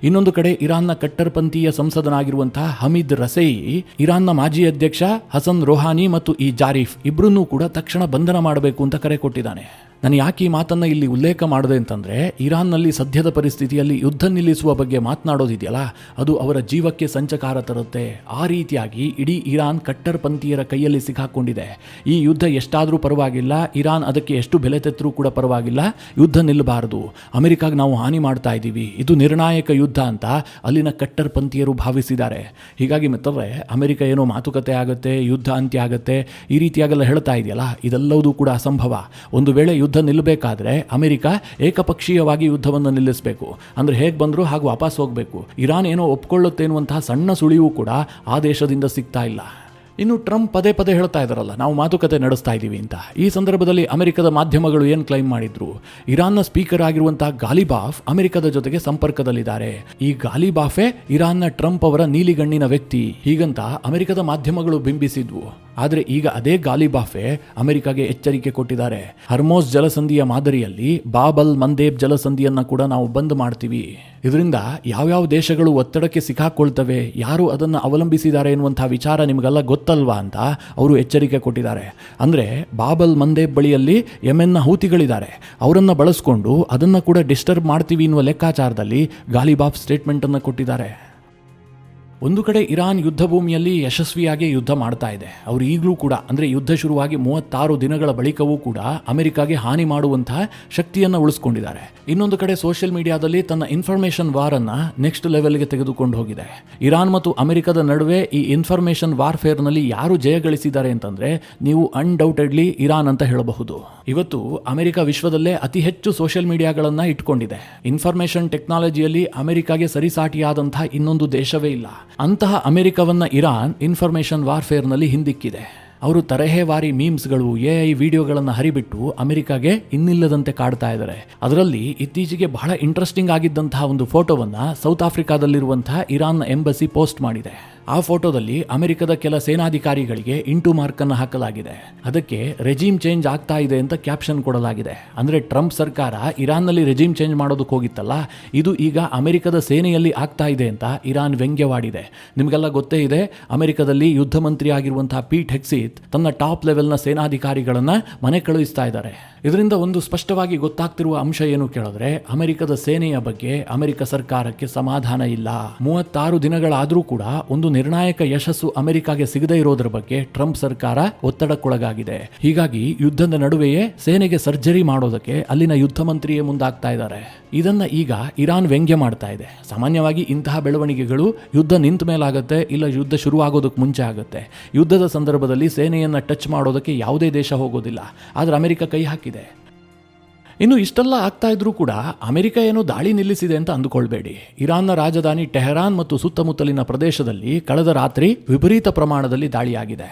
ಇನ್ನೊಂದು ಕಡೆ ಇರಾನ್ನ ಕಟ್ಟರ್ಪಂಥೀಯ ಸಂಸದನಾಗಿರುವಂತಹ ಹಮೀದ್ ರಸೇಯಿ ಇರಾನ್ನ ಮಾಜಿ ಅಧ್ಯಕ್ಷ ಹಸನ್ ರೋಹಾನಿ ಮತ್ತು ಈ ಜಾರಿಫ್ ಇಬ್ಬರನ್ನೂ ಕೂಡ ತಕ್ಷಣ ಬಂಧನ ಮಾಡಬೇಕು ಅಂತ ಕರೆ ಕೊಟ್ಟಿದ್ದಾನೆ. ನಾನು ಯಾಕೆ ಈ ಮಾತನ್ನ ಇಲ್ಲಿ ಉಲ್ಲೇಖ ಮಾಡಿದೆ ಅಂತಂದ್ರೆ, ಇರಾನ್ನಲ್ಲಿ ಸದ್ಯದ ಪರಿಸ್ಥಿತಿಯಲ್ಲಿ ಯುದ್ಧ ನಿಲ್ಲಿಸುವ ಬಗ್ಗೆ ಮಾತನಾಡೋದಿದೆಯಲ್ಲ, ಅದು ಅವರ ಜೀವಕ್ಕೆ ಸಂಚಕಾರ ತರುತ್ತೆ. ಆ ರೀತಿಯಾಗಿ ಇಡೀ ಇರಾನ್ ಕಟ್ಟರ್ಪಂಥೀಯರ ಕೈಯಲ್ಲಿ ಸಿಕ್ಕಾಕೊಂಡಿದೆ. ಈ ಯುದ್ಧ ಎಷ್ಟಾದರೂ ಪರವಾಗಿಲ್ಲ, ಇರಾನ್ ಅದಕ್ಕೆ ಎಷ್ಟು ಬೆಲೆ ತೆತ್ತರೂ ಕೂಡ ಪರವಾಗಿಲ್ಲ, ಯುದ್ಧ ನಿಲ್ಲಬಾರದು, ಅಮೆರಿಕಾಗೆ ನಾವು ಹಾನಿ ಮಾಡ್ತಾ ಇದ್ದೀವಿ, ಇದು ನಿರ್ಣಾಯಕ ಯುದ್ಧ ಅಂತ ಅಲ್ಲಿನ ಕಟ್ಟರ್ಪಂಥೀಯರು ಭಾವಿಸಿದ್ದಾರೆ. ಹೀಗಾಗಿ ಮಿತ್ರರೇ, ಅಮೆರಿಕ ಏನೋ ಮಾತುಕತೆ ಆಗುತ್ತೆ, ಯುದ್ಧ ಅಂತ್ಯ ಆಗುತ್ತೆ, ಈ ರೀತಿಯಾಗೆಲ್ಲ ಹೇಳ್ತಾ ಇದೆಯಲ್ಲ, ಇದೆಲ್ಲವೂ ಕೂಡ ಅಸಂಭವ. ಒಂದು ವೇಳೆ ಯುದ್ಧ ನಿಲ್ಲಬೇಕಾದ್ರೆ ಅಮೆರಿಕ ಏಕಪಕ್ಷೀಯವಾಗಿ ಯುದ್ಧವನ್ನು ನಿಲ್ಲಿಸಬೇಕು. ಅಂದ್ರೆ ಹೇಗೆ ಬಂದರೂ ಹಾಗೆ ವಾಪಸ್ ಹೋಗಬೇಕು. ಇರಾನ್ ಏನೋ ಒಪ್ಕೊಳ್ಳುತ್ತೆ ಎನ್ನುವಂತಹ ಸಣ್ಣ ಸುಳಿವು ಕೂಡ ಆ ದೇಶದಿಂದ ಸಿಗ್ತಾ ಇಲ್ಲ. ಇನ್ನು ಟ್ರಂಪ್ ಪದೇ ಪದೇ ಹೇಳ್ತಾ ಇದ್ದಾರಲ್ಲ, ನಾವು ಮಾತುಕತೆ ನಡೆಸ್ತಾ ಇದ್ದೀವಿ ಅಂತ. ಈ ಸಂದರ್ಭದಲ್ಲಿ ಅಮೆರಿಕದ ಮಾಧ್ಯಮಗಳು ಏನು ಕ್ಲೈಮ್ ಮಾಡಿದ್ರು? ಇರಾನ್ನ ಸ್ಪೀಕರ್ ಆಗಿರುವಂತಹ ಗಾಲಿಬಾಫ್ ಅಮೆರಿಕದ ಜೊತೆಗೆ ಸಂಪರ್ಕದಲ್ಲಿದ್ದಾರೆ. ಈ ಗಾಲಿಬಾಫೇ ಇರಾನ್ನ ಟ್ರಂಪ್ ಅವರ ನೀಲಿಗಣ್ಣಿನ ವ್ಯಕ್ತಿ, ಹೀಗಂತ ಅಮೆರಿಕದ ಮಾಧ್ಯಮಗಳು ಬಿಂಬಿಸಿದ್ವು. ಆದರೆ ಈಗ ಅದೇ ಗಾಲಿಬಾಫೆ ಅಮೆರಿಕಾಗೆ ಎಚ್ಚರಿಕೆ ಕೊಟ್ಟಿದ್ದಾರೆ. ಹರ್ಮೋಸ್ ಜಲಸಂಧಿಯ ಮಾದರಿಯಲ್ಲಿ ಬಾಬಲ್ ಮಂದೇಬ್ ಜಲಸಂಧಿಯನ್ನ ಕೂಡ ನಾವು ಬಂದ್ ಮಾಡ್ತೀವಿ. ಇದರಿಂದ ಯಾವ್ಯಾವ ದೇಶಗಳು ಒತ್ತಡಕ್ಕೆ ಸಿಕ್ಕಾಕೊಳ್ತವೆ, ಯಾರು ಅದನ್ನು ಅವಲಂಬಿಸಿದ್ದಾರೆ ಎನ್ನುವಂತಹ ವಿಚಾರ ನಿಮಗೆಲ್ಲ ಗೊತ್ತಲ್ವಾ ಅಂತ ಅವರು ಎಚ್ಚರಿಕೆ ಕೊಟ್ಟಿದ್ದಾರೆ. ಅಂದರೆ ಬಾಬಲ್ ಮಂದೇಬ್ ಬಳಿಯಲ್ಲಿ ಯೆಮೆನ್ನ ಹೂತಿಗಳಿದ್ದಾರೆ, ಅವರನ್ನು ಬಳಸ್ಕೊಂಡು ಅದನ್ನು ಕೂಡ ಡಿಸ್ಟರ್ಬ್ ಮಾಡ್ತೀವಿ ಎನ್ನುವ ಲೆಕ್ಕಾಚಾರದಲ್ಲಿ ಗಾಲಿಬಾಫ್ ಸ್ಟೇಟ್ಮೆಂಟ್ ಅನ್ನು ಕೊಟ್ಟಿದ್ದಾರೆ. ಒಂದು ಕಡೆ ಇರಾನ್ ಯುದ್ಧ ಭೂಮಿಯಲ್ಲಿ ಯಶಸ್ವಿಯಾಗಿ ಯುದ್ಧ ಮಾಡ್ತಾ ಇದೆ. ಅವರು ಈಗಲೂ ಕೂಡ, ಅಂದರೆ ಯುದ್ಧ ಶುರುವಾಗಿ 36 ದಿನಗಳ ಬಳಿಕವೂ ಕೂಡ ಅಮೆರಿಕಾಗೆ ಹಾನಿ ಮಾಡುವಂತಹ ಶಕ್ತಿಯನ್ನು ಉಳಿಸ್ಕೊಂಡಿದ್ದಾರೆ. ಇನ್ನೊಂದು ಕಡೆ ಸೋಷಿಯಲ್ ಮೀಡಿಯಾದಲ್ಲಿ ತನ್ನ ಇನ್ಫಾರ್ಮೇಷನ್ ವಾರನ್ನು ನೆಕ್ಸ್ಟ್ ಲೆವೆಲ್ಗೆ ತೆಗೆದುಕೊಂಡು ಹೋಗಿದೆ. ಇರಾನ್ ಮತ್ತು ಅಮೆರಿಕದ ನಡುವೆ ಈ ಇನ್ಫಾರ್ಮೇಷನ್ ವಾರ್ಫೇರ್ನಲ್ಲಿ ಯಾರು ಜಯಗಳಿಸಿದ್ದಾರೆ ಅಂತಂದ್ರೆ ನೀವು ಅನ್ಡೌಟೆಡ್ಲಿ ಇರಾನ್ ಅಂತ ಹೇಳಬಹುದು. ಇವತ್ತು ಅಮೆರಿಕ ವಿಶ್ವದಲ್ಲೇ ಅತಿ ಹೆಚ್ಚು ಸೋಷಿಯಲ್ ಮೀಡಿಯಾಗಳನ್ನು ಇಟ್ಕೊಂಡಿದೆ. ಇನ್ಫಾರ್ಮೇಷನ್ ಟೆಕ್ನಾಲಜಿಯಲ್ಲಿ ಅಮೆರಿಕಾಗೆ ಸರಿಸಾಟಿಯಾದಂತಹ ಇನ್ನೊಂದು ದೇಶವೇ ಇಲ್ಲ. ಅಂತಹ ಅಮೆರಿಕವನ್ನ ಇರಾನ್ ಇನ್ಫಾರ್ಮೇಷನ್ ವಾರ್ಫೇರ್ನಲ್ಲಿ ಹಿಂದಿಕ್ಕಿದೆ. ಅವರು ತರಹೇವಾರಿ ಮೀಮ್ಸ್ಗಳು, AI ವಿಡಿಯೋಗಳನ್ನು ಹರಿಬಿಟ್ಟು ಅಮೆರಿಕಾಗೆ ಇನ್ನಿಲ್ಲದಂತೆ ಕಾಡ್ತಾ ಇದ್ದಾರೆ. ಅದರಲ್ಲಿ ಇತ್ತೀಚೆಗೆ ಬಹಳ ಇಂಟ್ರೆಸ್ಟಿಂಗ್ ಆಗಿದ್ದಂತಹ ಒಂದು ಫೋಟೋವನ್ನು ಸೌತ್ ಆಫ್ರಿಕಾದಲ್ಲಿರುವಂತಹ ಇರಾನ್ ಎಂಬಸಿ ಪೋಸ್ಟ್ ಮಾಡಿದೆ. ಆ ಫೋಟೋದಲ್ಲಿ ಅಮೆರಿಕದ ಕೆಲ ಸೇನಾಧಿಕಾರಿಗಳಿಗೆ ಇಂಟು ಮಾರ್ಕ್ ಅನ್ನು ಹಾಕಲಾಗಿದೆ. ಅದಕ್ಕೆ ರೆಜಿಮ್ ಚೇಂಜ್ ಆಗ್ತಾ ಇದೆ ಅಂತ ಕ್ಯಾಪ್ಷನ್ ಕೊಡಲಾಗಿದೆ. ಅಂದ್ರೆ ಟ್ರಂಪ್ ಸರ್ಕಾರ ಇರಾನ್ನಲ್ಲಿ ರೆಜಿಮ್ ಚೇಂಜ್ ಮಾಡೋದಕ್ಕೆ ಹೋಗಿತ್ತಲ್ಲ, ಇದು ಈಗ ಅಮೆರಿಕದ ಸೇನೆಯಲ್ಲಿ ಆಗ್ತಾ ಇದೆ ಅಂತ ಇರಾನ್ ವ್ಯಂಗ್ಯವಾಡಿದೆ. ನಿಮಗೆಲ್ಲ ಗೊತ್ತೇ ಇದೆ, ಅಮೆರಿಕದಲ್ಲಿ ಯುದ್ಧ ಮಂತ್ರಿ ಆಗಿರುವಂತಹ ಪೀಟ್ ಹೆಕ್ಸಿತ್ ತನ್ನ ಟಾಪ್ ಲೆವೆಲ್ನ ಸೇನಾಧಿಕಾರಿಗಳನ್ನ ಮನೆ ಕಳುಹಿಸ್ತಾ ಇದ್ದಾರೆ. ಇದರಿಂದ ಒಂದು ಸ್ಪಷ್ಟವಾಗಿ ಗೊತ್ತಾಗ್ತಿರುವ ಅಂಶ ಏನು ಕೇಳಿದ್ರೆ, ಅಮೆರಿಕದ ಸೇನೆಯ ಬಗ್ಗೆ ಅಮೆರಿಕ ಸರ್ಕಾರಕ್ಕೆ ಸಮಾಧಾನ ಇಲ್ಲ. 36 ದಿನಗಳಾದರೂ ಕೂಡ ಒಂದು ನಿರ್ಣಾಯಕ ಯಶಸ್ಸು ಅಮೆರಿಕಾಗೆ ಸಿಗದೇ ಇರೋದ್ರ ಬಗ್ಗೆ ಟ್ರಂಪ್ ಸರ್ಕಾರ ಒತ್ತಡಕ್ಕೊಳಗಾಗಿದೆ. ಹೀಗಾಗಿ ಯುದ್ಧದ ನಡುವೆಯೇ ಸೇನೆಗೆ ಸರ್ಜರಿ ಮಾಡೋದಕ್ಕೆ ಅಲ್ಲಿನ ಯುದ್ಧ ಮಂತ್ರಿಯೇ ಮುಂದಾಗ್ತಾ ಇದ್ದಾರೆ. ಇದನ್ನ ಈಗ ಇರಾನ್ ವ್ಯಂಗ್ಯ ಮಾಡ್ತಾ ಇದೆ. ಸಾಮಾನ್ಯವಾಗಿ ಇಂತಹ ಬೆಳವಣಿಗೆಗಳು ಯುದ್ಧ ನಿಂತ ಮೇಲಾಗುತ್ತೆ, ಇಲ್ಲ ಯುದ್ಧ ಶುರುವಾಗೋದಕ್ಕೆ ಮುಂಚೆ ಆಗುತ್ತೆ. ಯುದ್ಧದ ಸಂದರ್ಭದಲ್ಲಿ ಸೇನೆಯನ್ನ ಟಚ್ ಮಾಡೋದಕ್ಕೆ ಯಾವುದೇ ದೇಶ ಹೋಗೋದಿಲ್ಲ. ಆದ್ರೆ ಅಮೆರಿಕ ಕೈ ಹಾಕಿದೆ. ಇನ್ನು ಇಷ್ಟೆಲ್ಲ ಆಗ್ತಾ ಇದ್ರೂ ಕೂಡ ಅಮೆರಿಕ ಏನೋ ದಾಳಿ ನಿಲ್ಲಿಸಿದೆ ಅಂತ ಅಂದುಕೊಳ್ಬೇಡಿ. ಇರಾನ್ನ ರಾಜಧಾನಿ ಟೆಹರಾನ್ ಮತ್ತು ಸುತ್ತಮುತ್ತಲಿನ ಪ್ರದೇಶದಲ್ಲಿ ಕಳೆದ ರಾತ್ರಿ ವಿಪರೀತ ಪ್ರಮಾಣದಲ್ಲಿ ದಾಳಿಯಾಗಿದೆ.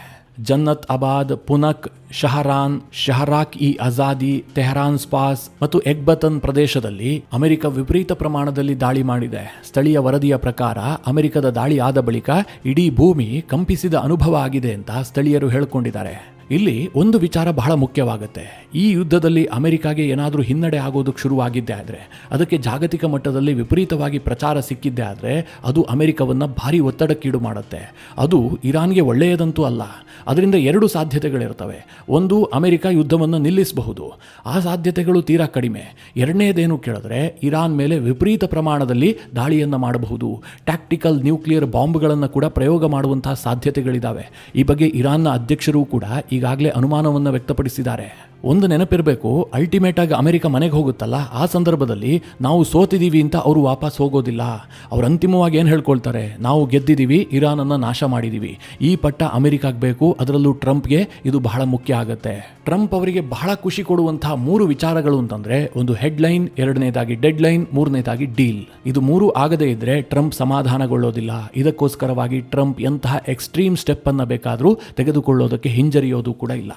ಜನ್ನತ್ ಅಬಾದ್, ಪುನಕ್, ಶಹರಾನ್, ಶಹರಾಕ್ ಇ ಅಜಾದಿ, ತೆಹರಾನ್ ಸ್ಪಾಸ್ ಮತ್ತು ಎಗ್ಬತನ್ ಪ್ರದೇಶದಲ್ಲಿ ಅಮೆರಿಕ ವಿಪರೀತ ಪ್ರಮಾಣದಲ್ಲಿ ದಾಳಿ ಮಾಡಿದೆ. ಸ್ಥಳೀಯ ವರದಿಯ ಪ್ರಕಾರ ಅಮೆರಿಕದ ದಾಳಿ ಆದ ಬಳಿಕ ಇಡೀ ಭೂಮಿ ಕಂಪಿಸಿದ ಅನುಭವ ಆಗಿದೆ ಅಂತ ಸ್ಥಳೀಯರು ಹೇಳಿಕೊಂಡಿದ್ದಾರೆ. ಇಲ್ಲಿ ಒಂದು ವಿಚಾರ ಬಹಳ ಮುಖ್ಯವಾಗುತ್ತೆ. ಈ ಯುದ್ಧದಲ್ಲಿ ಅಮೆರಿಕಾಗೆ ಏನಾದರೂ ಹಿನ್ನಡೆ ಆಗೋದಕ್ಕೆ ಶುರುವಾಗಿದ್ದೆ ಆದರೆ, ಅದಕ್ಕೆ ಜಾಗತಿಕ ಮಟ್ಟದಲ್ಲಿ ವಿಪರೀತವಾಗಿ ಪ್ರಚಾರ ಸಿಕ್ಕಿದ್ದೆ ಆದರೆ ಅದು ಅಮೆರಿಕವನ್ನು ಭಾರಿ ಒತ್ತಡಕ್ಕೀಡು ಮಾಡುತ್ತೆ. ಅದು ಇರಾನ್ಗೆ ಒಳ್ಳೆಯದಂತೂ ಅಲ್ಲ. ಅದರಿಂದ ಎರಡು ಸಾಧ್ಯತೆಗಳಿರ್ತವೆ. ಒಂದು, ಅಮೆರಿಕ ಯುದ್ಧವನ್ನು ನಿಲ್ಲಿಸಬಹುದು. ಆ ಸಾಧ್ಯತೆಗಳು ತೀರಾ ಕಡಿಮೆ. ಎರಡನೇದೇನು ಕೇಳಿದ್ರೆ, ಇರಾನ್ ಮೇಲೆ ವಿಪರೀತ ಪ್ರಮಾಣದಲ್ಲಿ ದಾಳಿಯನ್ನು ಮಾಡಬಹುದು. ಟ್ಯಾಕ್ಟಿಕಲ್ ನ್ಯೂಕ್ಲಿಯರ್ ಬಾಂಬ್ಗಳನ್ನು ಕೂಡ ಪ್ರಯೋಗ ಮಾಡುವಂತಹ ಸಾಧ್ಯತೆಗಳಿದ್ದಾವೆ. ಈ ಬಗ್ಗೆ ಇರಾನ್ನ ಅಧ್ಯಕ್ಷರು ಕೂಡ ಈಗಾಗಲೇ ಅನುಮಾನವನ್ನು ವ್ಯಕ್ತಪಡಿಸಿದ್ದಾರೆ. ಒಂದು ನೆನಪಿರಬೇಕು, ಅಲ್ಟಿಮೇಟ್ ಆಗಿ ಅಮೆರಿಕ ಮನೆಗೆ ಹೋಗುತ್ತಲ್ಲ, ಆ ಸಂದರ್ಭದಲ್ಲಿ ನಾವು ಸೋತಿದ್ದೀವಿ ಅಂತ ಅವರು ವಾಪಸ್ ಹೋಗೋದಿಲ್ಲ. ಅವ್ರು ಅಂತಿಮವಾಗಿ ಏನು ಹೇಳ್ಕೊಳ್ತಾರೆ, ನಾವು ಗೆದ್ದಿದ್ದೀವಿ, ಇರಾನನ್ನು ನಾಶ ಮಾಡಿದ್ದೀವಿ. ಈ ಪಟ್ಟ ಅಮೆರಿಕಾಗೆ ಬೇಕು, ಅದರಲ್ಲೂ ಟ್ರಂಪ್ಗೆ ಇದು ಬಹಳ ಮುಖ್ಯ ಆಗುತ್ತೆ. ಟ್ರಂಪ್ ಅವರಿಗೆ ಬಹಳ ಖುಷಿ ಕೊಡುವಂತಹ 3 ವಿಚಾರಗಳು ಅಂತಂದರೆ, ಒಂದು ಹೆಡ್ಲೈನ್, ಎರಡನೇದಾಗಿ ಡೆಡ್ಲೈನ್, ಮೂರನೇದಾಗಿ ಡೀಲ್. ಇದು 3 ಆಗದೇ ಇದ್ದರೆ ಟ್ರಂಪ್ ಸಮಾಧಾನಗೊಳ್ಳೋದಿಲ್ಲ. ಇದಕ್ಕೋಸ್ಕರವಾಗಿ ಟ್ರಂಪ್ ಎಂತಹ ಎಕ್ಸ್ಟ್ರೀಮ್ ಸ್ಟೆಪ್ಪನ್ನು ಬೇಕಾದರೂ ತೆಗೆದುಕೊಳ್ಳೋದಕ್ಕೆ ಹಿಂಜರಿಯೋದು ಕೂಡ ಇಲ್ಲ.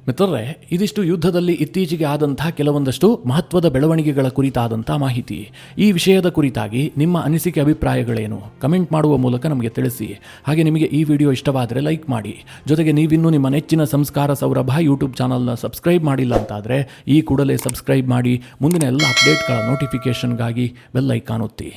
ಮಿತ್ರರೇ, ಇದಿಷ್ಟು ಯುದ್ಧದಲ್ಲಿ ಇತ್ತೀಚೆಗೆ ಆದಂತಹ ಕೆಲವೊಂದಷ್ಟು ಮಹತ್ವದ ಬೆಳವಣಿಗೆಗಳ ಕುರಿತಾದಂಥ ಮಾಹಿತಿ. ಈ ವಿಷಯದ ಕುರಿತಾಗಿ ನಿಮ್ಮ ಅನಿಸಿಕೆ ಅಭಿಪ್ರಾಯಗಳೇನು? ಕಮೆಂಟ್ ಮಾಡುವ ಮೂಲಕ ನಮಗೆ ತಿಳಿಸಿ. ಹಾಗೆ ನಿಮಗೆ ಈ ವಿಡಿಯೋ ಇಷ್ಟವಾದರೆ ಲೈಕ್ ಮಾಡಿ. ಜೊತೆಗೆ ನೀವಿನ್ನೂ ನಿಮ್ಮ ನೆಚ್ಚಿನ ಸಂಸ್ಕಾರ ಸೌರಭ ಯೂಟ್ಯೂಬ್ ಚಾನಲ್ನ ಸಬ್ಸ್ಕ್ರೈಬ್ ಮಾಡಿಲ್ಲ ಅಂತಾದರೆ ಈ ಕೂಡಲೇ ಸಬ್ಸ್ಕ್ರೈಬ್ ಮಾಡಿ. ಮುಂದಿನ ಎಲ್ಲ ಅಪ್ಡೇಟ್ಗಳ ನೋಟಿಫಿಕೇಷನ್ಗಾಗಿ ಬೆಲ್ ಐಕಾನ್ ಒತ್ತಿ.